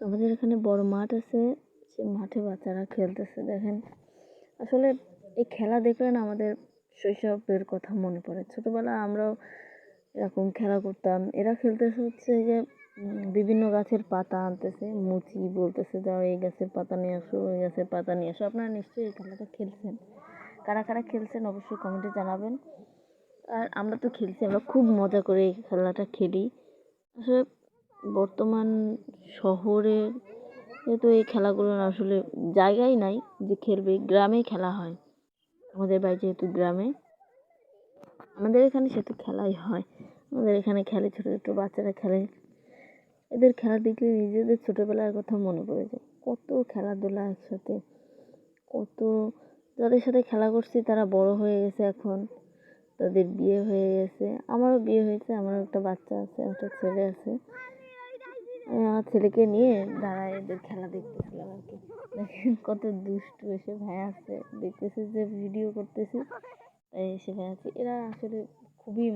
আমাদের এখানে বড় মাঠ আছে, সে মাঠে বাচ্চারা খেলতেছে দেখেন। আসলে এই খেলা দেখলে না আমাদের শৈশবের কথা মনে পড়ে। ছোটোবেলায় আমরাও এরকম খেলা করতাম। এরা খেলতেছে হচ্ছে যে বিভিন্ন গাছের পাতা আনতেছে, মুচি বলতেছে যাও এই গাছের পাতা নিয়ে আসো, ওই গাছের পাতা নিয়ে আসো। আপনারা নিশ্চয়ই এই খেলাটা খেলছেন। কারা কারা খেলছেন অবশ্যই কমেন্টে জানাবেন। আর আমরা তো খেলছি, আমরা খুব মজা করে এই খেলাটা খেলি। আসলে বর্তমান শহরে তো এই খেলাগুলোর আসলে জায়গাই নাই যে খেলবে, গ্রামেই খেলা হয়। আমাদের বাড়ি যেহেতু গ্রামে, আমাদের এখানে সেহেতু খেলাই হয়। আমাদের এখানে খেলে, ছোটো ছোটো বাচ্চারা খেলে। এদের খেলা দেখলে নিজেদের ছোটোবেলার কথা মনে পড়ে যায়। কত খেলাধুলা একসাথে, কত যাদের সাথে খেলা করছি তারা বড় হয়ে গেছে এখন, তাদের বিয়ে হয়ে গেছে। আমারও বিয়ে হয়েছে, আমারও একটা বাচ্চা আছে, একটা ছেলে আছে। আমি আমার ছেলেকে নিয়ে দাঁড়ায় এদের খেলা দেখতেছিলাম আর কি। দেখেন কত দুষ্টু, এসে ভয় আসছে, দেখতেছে যে ভিডিও করতেছি তাই এসে ভয় আছে। এরা আসলে খুবই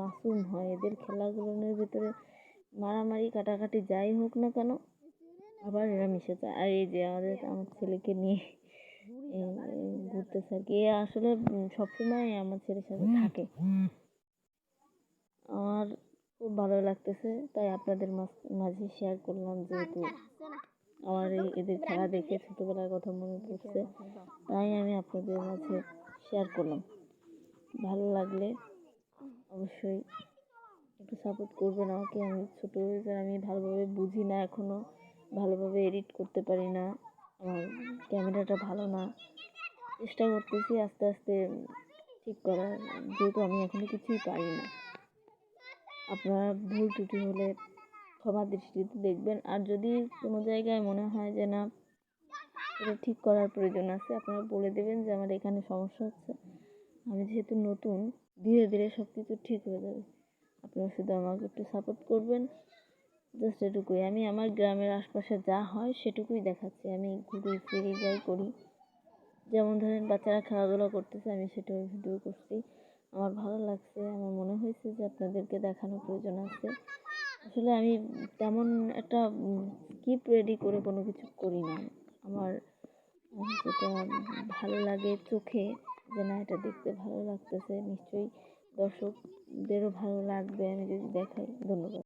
মাসুম হয়, এদের খেলাগুলোর ভিতরে মারামারি কাটাকাটি যাই হোক না কেন আবার এরা মিশে যায়। আর এই যে আমার ছেলেকে নিয়ে ঘুরতেছে আর কি, এ আসলে সবসময় আমার ছেলের সাথে থাকে। আমার খুব ভালো লাগতেছে, তাই আপনাদের মাঝে শেয়ার করলাম। যেহেতু আমার এদের খেলা দেখে ছোটোবেলার কথা মনে পড়ছে, তাই আমি আপনাদের মাঝে শেয়ার করলাম। ভালো লাগলে অবশ্যই একটু সাপোর্ট করবেন আমাকে। আমি ছোটো আমি ভালোভাবে বুঝি না, এখনও ভালোভাবে এডিট করতে পারি না, আমার ক্যামেরাটা ভালো না। চেষ্টা করতেছি আস্তে আস্তে ঠিক করার, যেহেতু আমি এখনও কিছুই পারি না। আপনারা ভুল ত্রুটি হলে ক্ষমা দৃষ্টিতে দেখবেন। আর যদি কোনো জায়গায় মনে হয় যে না এটা ঠিক করার প্রয়োজন আছে, আপনারা বলে দেবেন যে আমার এখানে সমস্যা হচ্ছে। আমি যেহেতু নতুন, ধীরে ধীরে সব কিছু ঠিক হয়ে যাবে। আপনারা শুধু আমাকে একটু সাপোর্ট করবেন, জাস্ট এটুকুই। আমি আমার গ্রামের আশপাশে যা হয় সেটুকুই দেখাচ্ছি। আমি ঘুরে ফিরে যাই করি, যেমন ধরেন বাচ্চারা খেলাধুলা করতেছে, আমি সেটাও ভিডিও করছি। আমার ভালো লাগছে, আমার মনে হয়েছে যে আপনাদেরকে দেখানোর প্রয়োজন আছে। আসলে আমি তেমন একটা স্ক্রিপ্ট রেডি করে কোনো কিছু করি না। আমার যেটা ভালো লাগে চোখে, যে না এটা দেখতে ভালো লাগতেছে, নিশ্চয়ই দর্শকদেরও ভালো লাগবে আমি যদি দেখাই। ধন্যবাদ।